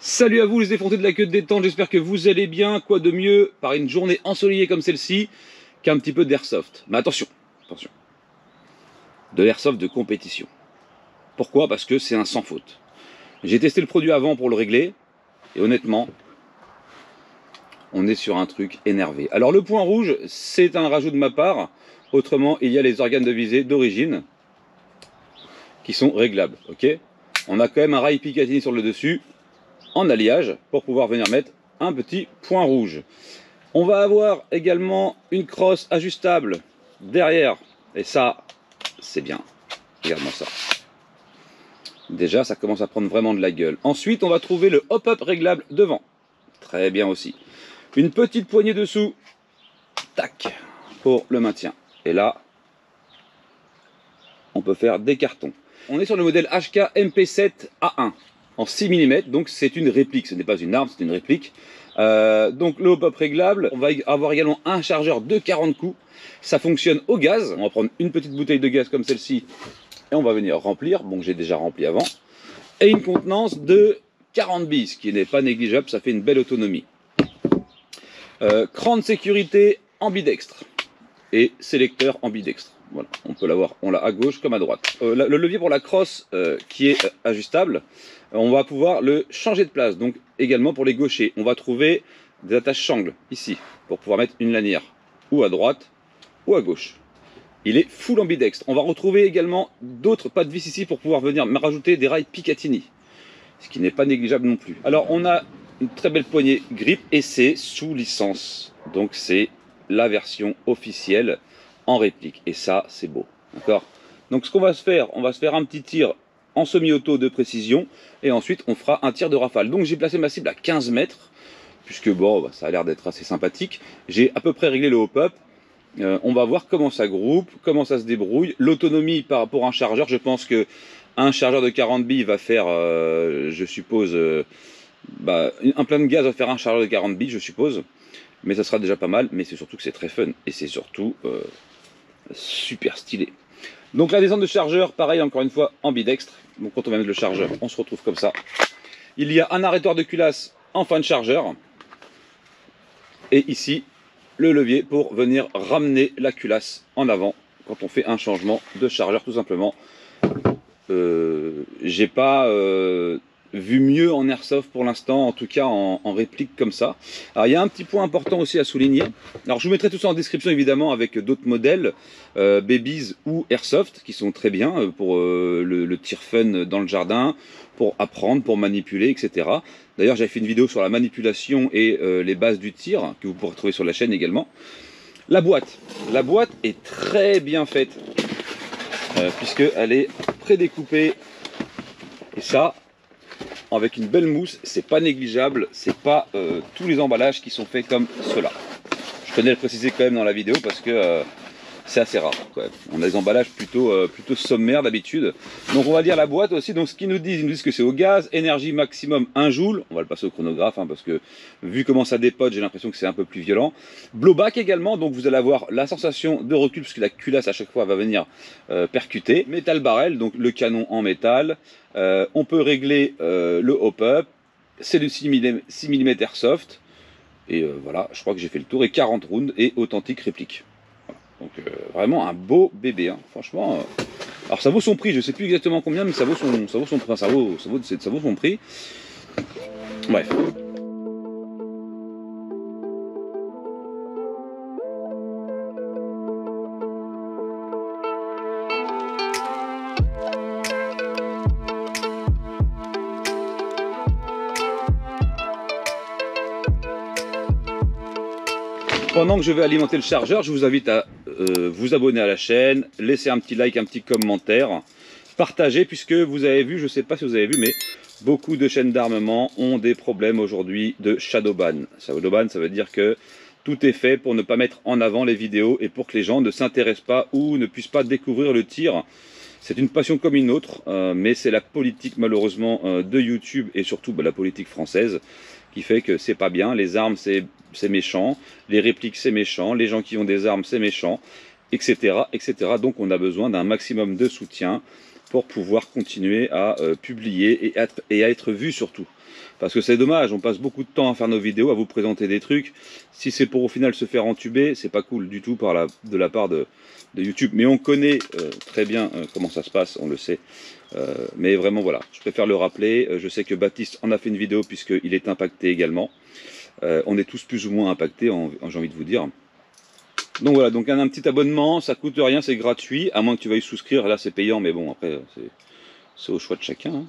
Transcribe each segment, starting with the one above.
Salut à vous les effrontés de la queue de détente, j'espère que vous allez bien. Quoi de mieux par une journée ensoleillée comme celle-ci qu'un petit peu d'airsoft. Mais attention, attention, de l'airsoft de compétition. Pourquoi? Parce que c'est un sans faute. J'ai testé le produit avant pour le régler, et honnêtement, on est sur un truc énervé. Alors le point rouge, c'est un rajout de ma part. Autrement, il y a les organes de visée d'origine qui sont réglables, ok? On a quand même un rail Picatinny sur le dessus, en alliage, pour pouvoir venir mettre un petit point rouge. On va avoir également une crosse ajustable derrière, et ça, c'est bien. Regarde-moi ça. Déjà, ça commence à prendre vraiment de la gueule. Ensuite, on va trouver le hop-up réglable devant. Très bien aussi. Une petite poignée dessous. Tac, pour le maintien. Et là, on peut faire des cartons. On est sur le modèle HK MP7A1 en 6 mm, donc c'est une réplique, ce n'est pas une arme, c'est une réplique. Donc le hop-up réglable, on va avoir également un chargeur de 40 coups. Ça fonctionne au gaz. On va prendre une petite bouteille de gaz comme celle-ci et on va venir remplir, bon j'ai déjà rempli avant. Et une contenance de 40 billes, ce qui n'est pas négligeable, ça fait une belle autonomie. Cran de sécurité ambidextre et sélecteur ambidextre. Voilà, on peut l'avoir, on l'a à gauche comme à droite. Le levier pour la crosse qui est ajustable, on va pouvoir le changer de place. Donc également pour les gauchers, on va trouver des attaches sangles ici pour pouvoir mettre une lanière ou à droite ou à gauche. Il est full ambidextre. On va retrouver également d'autres pas de vis ici pour pouvoir venir rajouter des rails Picatinny, ce qui n'est pas négligeable non plus. Alors on a une très belle poignée grip et c'est sous licence. Donc c'est la version officielle en réplique et ça c'est beau, d'accord. Donc ce qu'on va se faire, on va se faire un petit tir en semi-auto de précision et ensuite on fera un tir de rafale. Donc j'ai placé ma cible à 15 mètres puisque bon ça a l'air d'être assez sympathique. J'ai à peu près réglé le hop-up. On va voir comment ça groupe, comment ça se débrouille, l'autonomie par rapport à un chargeur. Je pense que un chargeur de 40 billes va faire je suppose un plein de gaz va faire un chargeur de 40 billes je suppose, mais ça sera déjà pas mal. Mais c'est surtout que c'est très fun et c'est surtout super stylé. Donc la descente de chargeur, pareil encore une fois ambidextre. Donc quand on va mettre le chargeur, on se retrouve comme ça. Il y a un arrêteur de culasse en fin de chargeur. Et ici, le levier pour venir ramener la culasse en avant quand on fait un changement de chargeur tout simplement. J'ai pas vu mieux en airsoft pour l'instant, en tout cas en réplique comme ça. Alors il y a un petit point important aussi à souligner. Alors je vous mettrai tout ça en description évidemment avec d'autres modèles, Babies ou airsoft, qui sont très bien pour le tir fun dans le jardin, pour apprendre, pour manipuler, etc. D'ailleurs j'avais fait une vidéo sur la manipulation et les bases du tir, que vous pourrez trouver sur la chaîne également. La boîte est très bien faite, puisqu'elle est prédécoupée, et ça, avec une belle mousse, c'est pas négligeable, c'est pas tous les emballages qui sont faits comme cela. Je tenais à le préciser quand même dans la vidéo parce que c'est assez rare quand même. On a des emballages plutôt sommaires d'habitude. Donc on va dire la boîte aussi. Donc ce qu'ils nous disent, ils nous disent que c'est au gaz, énergie maximum 1 joule. On va le passer au chronographe hein, parce que vu comment ça dépote, j'ai l'impression que c'est un peu plus violent. Blowback également, donc vous allez avoir la sensation de recul puisque la culasse à chaque fois va venir percuter. Metal barrel, donc le canon en métal. On peut régler le hop-up. C'est du 6 mm airsoft. Et voilà, je crois que j'ai fait le tour. Et 40 rounds et authentique réplique. Donc vraiment un beau bébé, hein. Franchement. Alors ça vaut son prix, je sais plus exactement combien, mais ça vaut son prix. Bref. Pendant que je vais alimenter le chargeur, je vous invite à vous abonner à la chaîne, laisser un petit like, un petit commentaire, partager, puisque vous avez vu, je ne sais pas si vous avez vu, mais beaucoup de chaînes d'armement ont des problèmes aujourd'hui de shadowban. Shadowban, ça veut dire que tout est fait pour ne pas mettre en avant les vidéos et pour que les gens ne s'intéressent pas ou ne puissent pas découvrir le tir. C'est une passion comme une autre, mais c'est la politique malheureusement de YouTube et surtout la politique française qui fait que c'est pas bien. Les armes c'est méchant, les répliques c'est méchant, les gens qui ont des armes c'est méchant, etc., etc. Donc on a besoin d'un maximum de soutien pour pouvoir continuer à publier et à être vu surtout. Parce que c'est dommage, on passe beaucoup de temps à faire nos vidéos, à vous présenter des trucs. Si c'est pour au final se faire entuber, c'est pas cool du tout de la part de YouTube. Mais on connaît très bien comment ça se passe, on le sait. Mais vraiment voilà, je préfère le rappeler. Je sais que Baptiste en a fait une vidéo puisqu'il est impacté également. On est tous plus ou moins impactés, j'ai envie de vous dire. Donc voilà, donc un petit abonnement, ça coûte rien, c'est gratuit, à moins que tu veuilles souscrire, là c'est payant, mais bon après c'est au choix de chacun. Hein.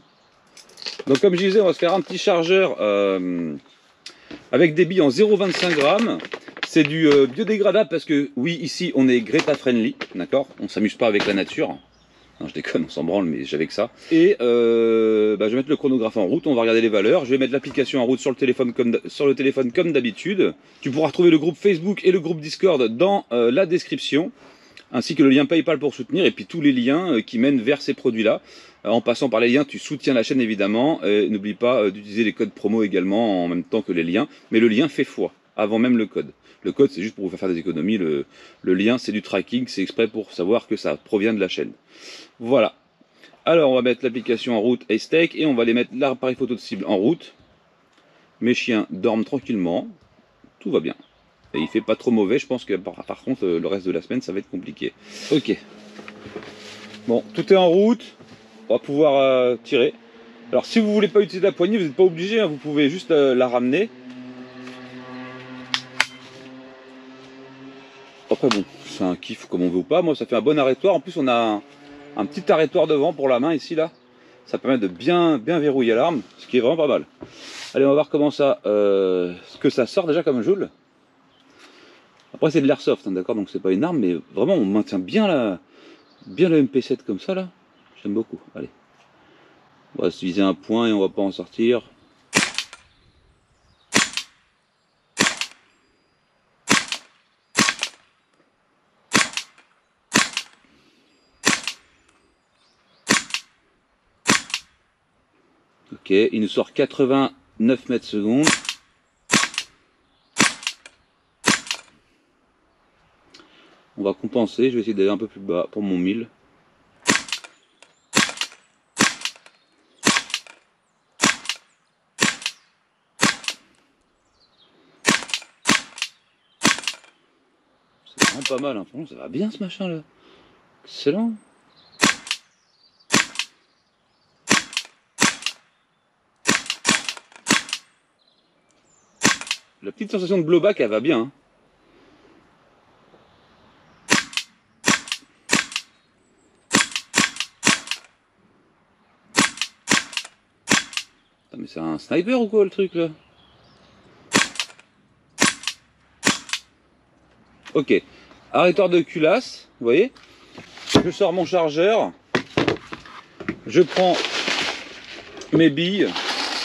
Donc comme je disais, on va se faire un petit chargeur avec des billes en 0,25 grammes. C'est du biodégradable parce que oui, ici on est Greta friendly, d'accord. On s'amuse pas avec la nature. Non, je déconne, on s'en branle, mais j'avais que ça. Et je vais mettre le chronographe en route, on va regarder les valeurs. Je vais mettre l'application en route sur le téléphone comme d'habitude. Tu pourras retrouver le groupe Facebook et le groupe Discord dans la description, ainsi que le lien PayPal pour soutenir, et puis tous les liens qui mènent vers ces produits-là. En passant par les liens, tu soutiens la chaîne évidemment. N'oublie pas d'utiliser les codes promo également en même temps que les liens. Mais le lien fait foi, avant même le code. Le code, c'est juste pour vous faire des économies. Le lien, c'est du tracking, c'est exprès pour savoir que ça provient de la chaîne. Voilà. Alors, on va mettre l'application en route et steak, et on va aller mettre l'appareil photo de cible en route. Mes chiens dorment tranquillement. Tout va bien. Et il fait pas trop mauvais. Je pense que par contre, le reste de la semaine, ça va être compliqué. Ok. Bon, tout est en route. On va pouvoir tirer. Alors si vous voulez pas utiliser la poignée, vous n'êtes pas obligé, hein, vous pouvez juste la ramener. Après bon, c'est un kiff comme on veut ou pas. Moi ça fait un bon arrêtoir. En plus on a un petit arrêtoir devant pour la main ici là. Ça permet de bien verrouiller l'arme, ce qui est vraiment pas mal. Allez, on va voir comment ça, ce que ça sort déjà comme joule. Après c'est de l'airsoft, hein, d'accord, donc c'est pas une arme, mais vraiment on maintient bien le MP7 comme ça là. J'aime beaucoup. Allez. On va se viser un point et on va pas en sortir. Ok, il nous sort 89 mètres secondes. On va compenser, je vais essayer d'aller un peu plus bas pour mon 1000. C'est vraiment pas mal, hein. Franchement, ça va bien ce machin là. Excellent. La petite sensation de blowback, elle va bien. Hein. Putain, mais c'est un sniper ou quoi le truc là? Ok. Arrêteur de culasse, vous voyez? Je sors mon chargeur. Je prends mes billes.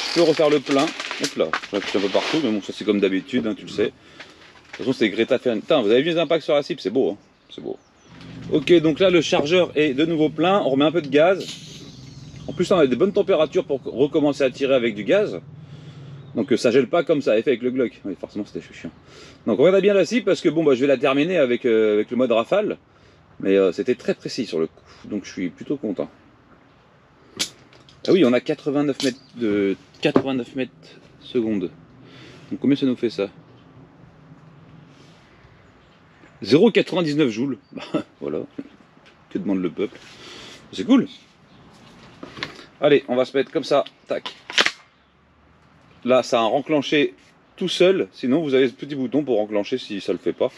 Je peux refaire le plein. Hop là, j'appuie un peu partout, mais bon, ça c'est comme d'habitude, hein, tu le sais. De toute façon, c'est Greta Thunberg. Putain, vous avez vu les impacts sur la cible, c'est beau, hein. C'est beau. Ok, donc là, le chargeur est de nouveau plein. On remet un peu de gaz. En plus, on a des bonnes températures pour recommencer à tirer avec du gaz. Donc ça gèle pas comme ça avait fait avec le Glock. Oui, forcément, c'était chiant. Donc on regarde bien la cible parce que bon, bah, je vais la terminer avec le mode rafale. Mais c'était très précis sur le coup. Donc je suis plutôt content. Ah oui, on a 89 mètres de 89 mètres secondes. Donc combien ça nous fait ça? 0,99 joules. Voilà. Que demande le peuple? C'est cool. Allez, on va se mettre comme ça. Tac. Là, ça a enclenché tout seul. Sinon, vous avez ce petit bouton pour enclencher si ça le fait pas.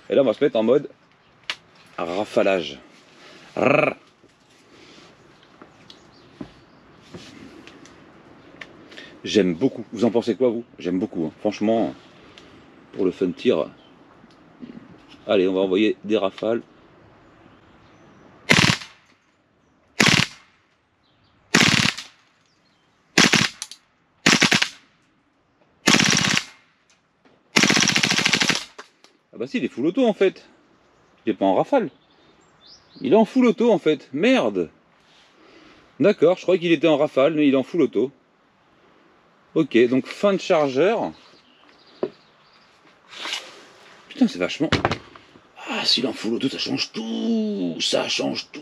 Et là, on va se mettre en mode rafalage. Rrr. J'aime beaucoup. Vous en pensez quoi, vous? J'aime beaucoup. Hein. Franchement, pour le fun tir. Allez, on va envoyer des rafales. Ah bah si, il est full auto en fait. Il est pas en rafale. Il est en full auto en fait. Merde. D'accord, je croyais qu'il était en rafale, mais il est en full auto. Ok, donc fin de chargeur. Putain, c'est vachement... Ah, s'il est en full auto, ça change tout. Ça change tout.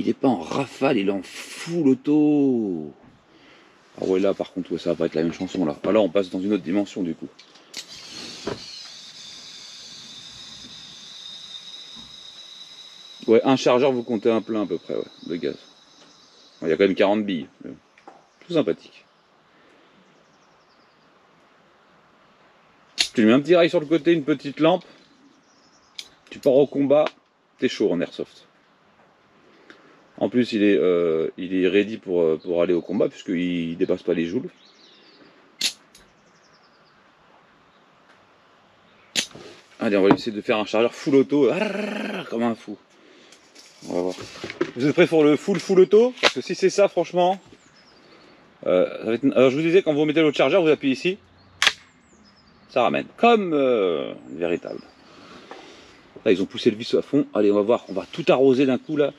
il est pas en rafale, il est en full auto. Ah ouais, là par contre, ouais, ça va pas être la même chanson là. Ah, là on passe dans une autre dimension du coup. Ouais, un chargeur, vous comptez un plein à peu près, ouais, de gaz. Il y a quand même 40 billes. Tout sympathique. Tu lui mets un petit rail sur le côté, une petite lampe. Tu pars au combat, t'es chaud en airsoft. En plus, il est ready pour aller au combat, puisqu'il dépasse pas les joules. Allez, on va essayer de faire un chargeur full auto, comme un fou. On va voir. Vous êtes prêts pour le full auto? Parce que si c'est ça, franchement... ça va être... Alors, je vous disais, quand vous mettez l'autre chargeur, vous appuyez ici. Ça ramène. Comme véritable. Là, ils ont poussé le vis à fond. Allez, on va voir. On va tout arroser d'un coup, là.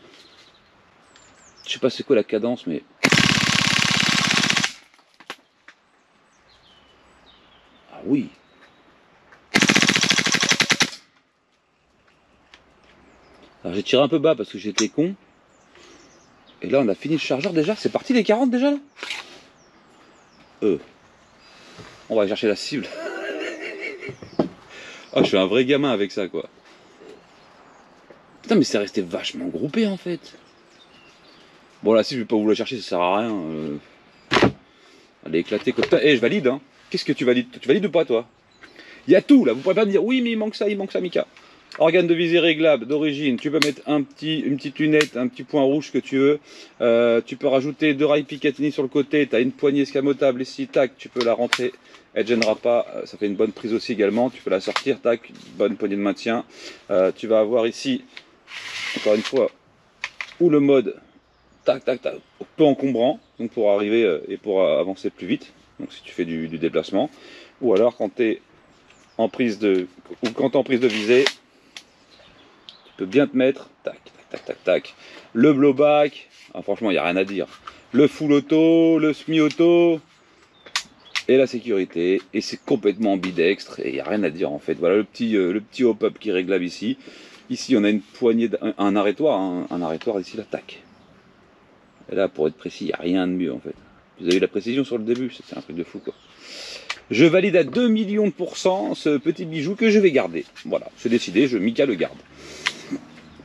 Je sais pas c'est quoi la cadence, mais... Ah oui. Alors j'ai tiré un peu bas parce que j'étais con. Et là on a fini le chargeur déjà. C'est parti les 40 déjà là. On va aller chercher la cible. Oh, je suis un vrai gamin avec ça quoi. Putain mais c'est resté vachement groupé en fait. Bon là si je vais pas vous la chercher ça sert à rien. Elle est éclatée comme ça. Eh je valide hein. Qu'est-ce que tu valides? Tu valides ou pas toi? Il y a tout là. Vous pourrez pas me dire oui mais il manque ça Mika. Organe de visée réglable d'origine, tu peux mettre une petite lunette, un petit point rouge que tu veux. Tu peux rajouter 2 rails Picatinny sur le côté, tu as une poignée escamotable ici, tac, tu peux la rentrer, elle ne gênera pas, ça fait une bonne prise aussi également, tu peux la sortir, tac, bonne poignée de maintien. Tu vas avoir ici, encore une fois, ou le mode, tac, peu encombrant, donc pour arriver et pour avancer plus vite, donc si tu fais du déplacement, ou alors quand tu es en prise de visée, peut bien te mettre, tac, le blowback, ah, franchement il n'y a rien à dire, le full auto, le semi-auto, et la sécurité, et c'est complètement ambidextre, et il n'y a rien à dire en fait. Voilà le petit hop-up qui est réglable ici. Ici on a une poignée, un arrêtoir ici là, tac. Et là pour être précis, il n'y a rien de mieux en fait. Vous avez eu la précision sur le début, c'est un truc de fou quoi. Je valide à 2 millions de % ce petit bijou que je vais garder. Voilà, c'est décidé, Mika le garde.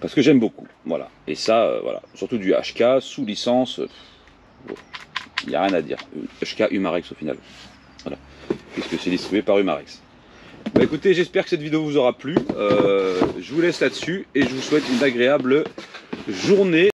Parce que j'aime beaucoup, voilà. Et ça, voilà, surtout du HK sous licence, il n'y a rien à dire. HK Humarex au final, voilà, puisque c'est distribué par Humarex. Bah écoutez, j'espère que cette vidéo vous aura plu. Je vous laisse là-dessus et je vous souhaite une agréable journée.